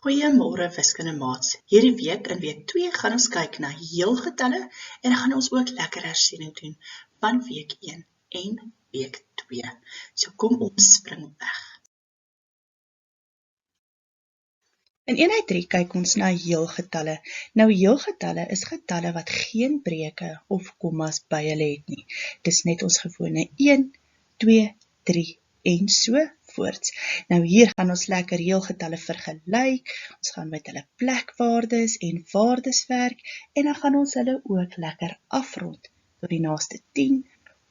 Goeiemôre wiskundemaats. Hierdie week in week 2 gaan ons kyk na heelgetalle en dan gaan ons ook lekker hersiening doen van week 1 en week 2. So kom ons spring weg. In eenheid 3 kyk ons na heelgetalle. Nou heelgetalle is getalle wat geen breuke of kommas by hulle het nie. Dis net ons gewone 1, 2, 3 en so voorts. Nou hier gaan ons lekker heelgetalle vergelyk, ons gaan met hulle plekwaardes en waardes werk, en dan gaan ons hulle ook lekker afrond tot die naaste 10,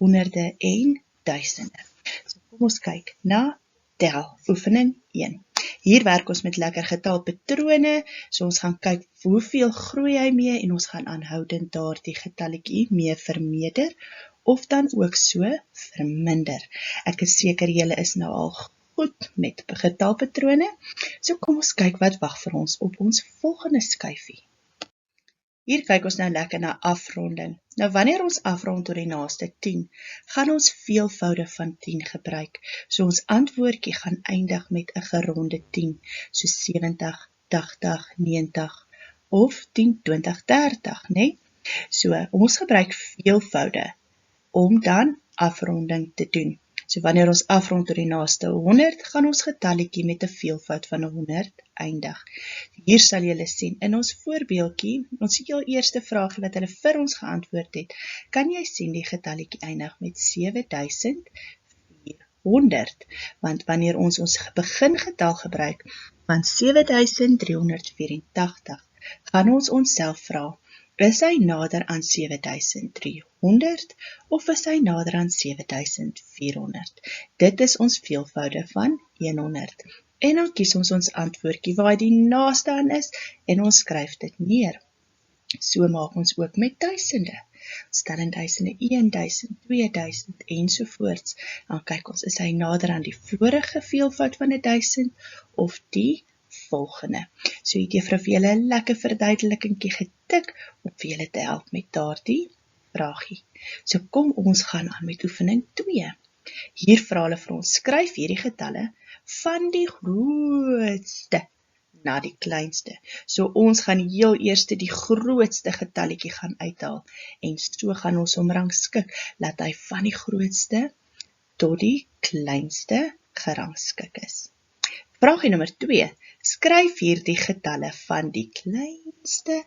honderde en duisende. So kom ons kyk na tel, oefening 1. Hier werk ons met lekker getalpatrone, so ons gaan kyk hoeveel groei hy mee, en ons gaan aanhoudend daardie getalletjie mee vermeerder, of dan ook so verminder. Ek is seker julle is nou al goed met getalpatrone, so kom ons kyk wat wag vir ons op ons volgende skyfie. Hier kyk ons nou lekker na afronding. Nou wanneer ons afrond tot die naaste 10, gaan ons veelvoude van 10 gebruik. So ons antwoordjie gaan eindig met 'n geronde 10, so 70, 80, 90 of 10, 20, 30, né? So ons gebruik veelvoude om dan afronding te doen. So wanneer ons afrond tot die naaste 100, gaan ons getalletjie met 'n veelvoud van 100 eindig. Hier sal julle sien, in ons voorbeeldjie, ons heel eerste vraagie wat hulle vir ons geantwoord het, kan jy sien die getalletjie eindig met 7400, want wanneer ons begingetal gebruik van 7384, gaan ons onsself vra, is hy nader aan 7300 of is hy nader aan 7400? Dit is ons veelvoude van 100. En dan kies ons ons antwoordjie waar hy die naaste aan is en ons skryf dit neer. So maak ons ook met duisende. Stel in duisende 1000, 2000 ensovoorts. Dan kyk ons, is hy nader aan die vorige veelvoud van 1000 of die volgende. So het juffrou vir julle 'n lekker verduidelikingkie getik om vir julle te help met daardie vraagie. So kom ons gaan aan met oefening 2. Hier vra hulle vir ons, skryf hierdie getalle van die grootste na die kleinste. So ons gaan heel eers die grootste getalletjie gaan uithaal en so gaan ons hom rangskik, laat hy van die grootste tot die kleinste gerangskik is. Vraagie nommer 2. Skryf hierdie getalle van die kleinste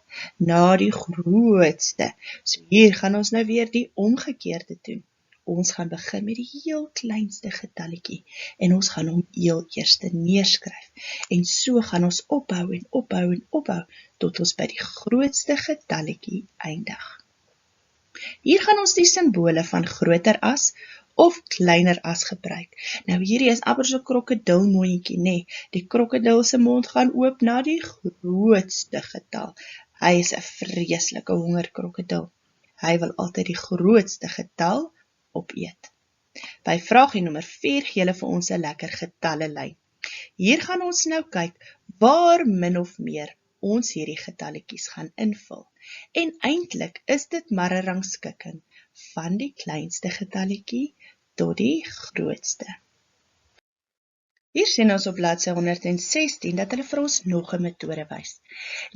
na die grootste. So hier gaan ons nou weer die omgekeerde doen. Ons gaan begin met die heel kleinste getalletjie en ons gaan hom heel eerste neerskryf. En so gaan ons ophou en ophou en ophou tot ons by die grootste getalletjie eindig. Hier gaan ons die simbole van groter as of kleiner as gebruik. Nou hierdie is amper so 'n krokodilmondjie, nê? Die krokodil se mond gaan oop na die grootste getal. Hy is 'n vreeslike hongerkrokodil. Hy wil altyd die grootste getal opeet. By vraagie nommer 4 gee hulle vir ons 'n lekker getallelyn. Hier gaan ons nou kyk waar min of meer ons hierdie getalletjies gaan invul. En eintlik is dit maar 'n rangskikking van die kleinste getalletjie tot die grootste. Hier sien ons op bladsy 116 dat hulle vir ons nog 'n metode wys.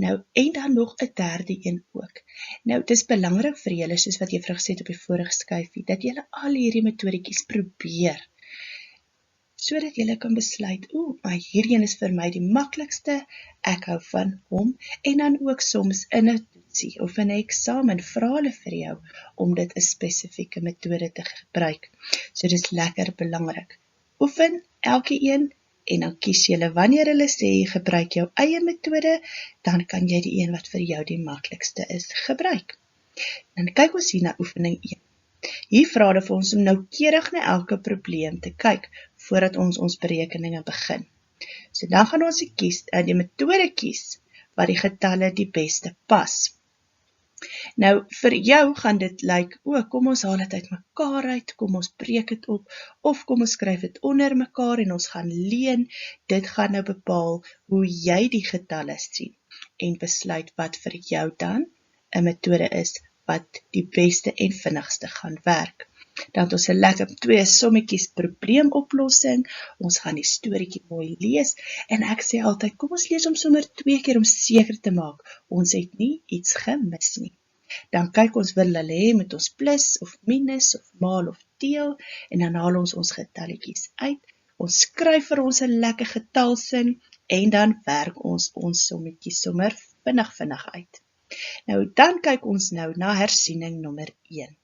Nou, en dan nog 'n derde een ook. Nou, dit is belangrik vir julle, soos wat juffrou gesê het op die vorige skyfie, dat julle al hierdie metodetjies probeer, sodat julle kan besluit, maar hierdie een is vir my die maklikste, ek hou van hom, en dan ook soms in 'n toetsie of in 'n eksamen vra hulle vir jou om dit 'n spesifieke metode te gebruik. So dis lekker belangrik. Oefen elke een en dan kies jy wanneer hulle sê jy gebruik jou eie metode, dan kan jy die een wat vir jou die maklikste is gebruik. Dan kyk ons hier na oefening 1. Hier vra hulle vir ons om noukeurig na elke probleem te kyk voordat ons berekeninge begin. So dan gaan ons die metode kies wat die getalle die beste pas. Nou, vir jou gaan dit lyk, kom ons haal dit uit mekaar uit, kom ons breek dit op, of kom ons skryf dit onder mekaar en ons gaan leen. Dit gaan nou bepaal hoe jy die getalle sien en besluit wat vir jou dan 'n metode is wat die beste en vinnigste gaan werk. Dan het ons 'n lekker 2 sommetjies probleemoplossing. Ons gaan die storieetjie mooi lees en ek sê altyd, kom ons lees hom sommer 2 keer om seker te maak, ons het nie iets gemis nie. Dan kyk ons wil hulle hê met ons plus of minus of maal of deel en dan haal ons getalletjies uit. Ons skryf vir ons 'n lekker getalsin en dan werk ons sommetjies sommer vinnig uit. Nou dan kyk ons nou na hersiening nommer 1.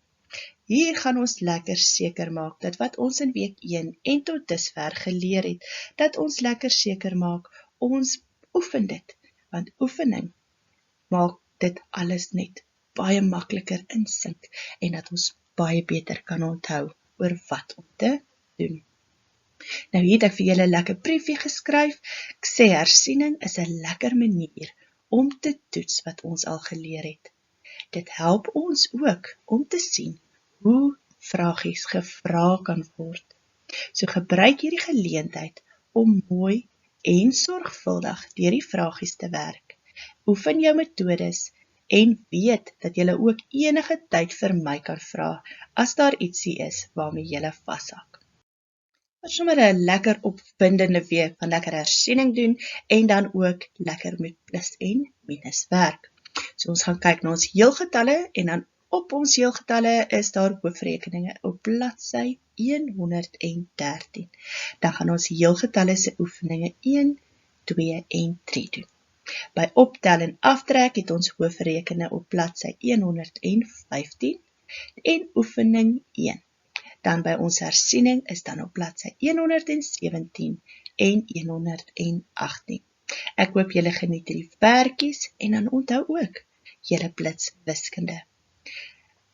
Hier gaan ons lekker seker maak dat wat ons in week 1 en tot dusver geleer het, dat ons lekker seker maak, ons oefen dit, want oefening maak dit alles net baie makliker insink en dat ons baie beter kan onthou oor wat om te doen. Nou hier het ek vir julle 'n lekker briefie geskryf. Ek sê hersiening is 'n lekker manier om te toets wat ons al geleer het. Dit help ons ook om te sien hoe vragies gevra kan word. So gebruik hierdie geleentheid om mooi en sorgvuldig deur die vragies te werk. Oefen jou metodes en weet dat jy ook enige tyd vir my kan vra as daar ietsie is waarmee jy vashak. Ons sommer 'n lekker opwindende week van lekker hersiening doen en dan ook lekker met plus en minus werk. So ons gaan kyk na ons heelgetalle en dan op ons heelgetalle is daar hoofrekeninge op bladsy 113. Dan gaan ons heelgetalle se oefeninge 1, 2 en 3 doen. By optel en aftrek het ons hoofrekeninge op bladsy 115 en oefening 1. Dan by ons hersiening is dan op bladsy 117 en 118. Ek hoop julle geniet die werkies en dan onthou ook, julle blits wiskunde.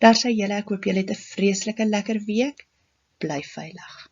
Daar sê julle, ek hoop julle het 'n vreeslike lekker week, bly veilig.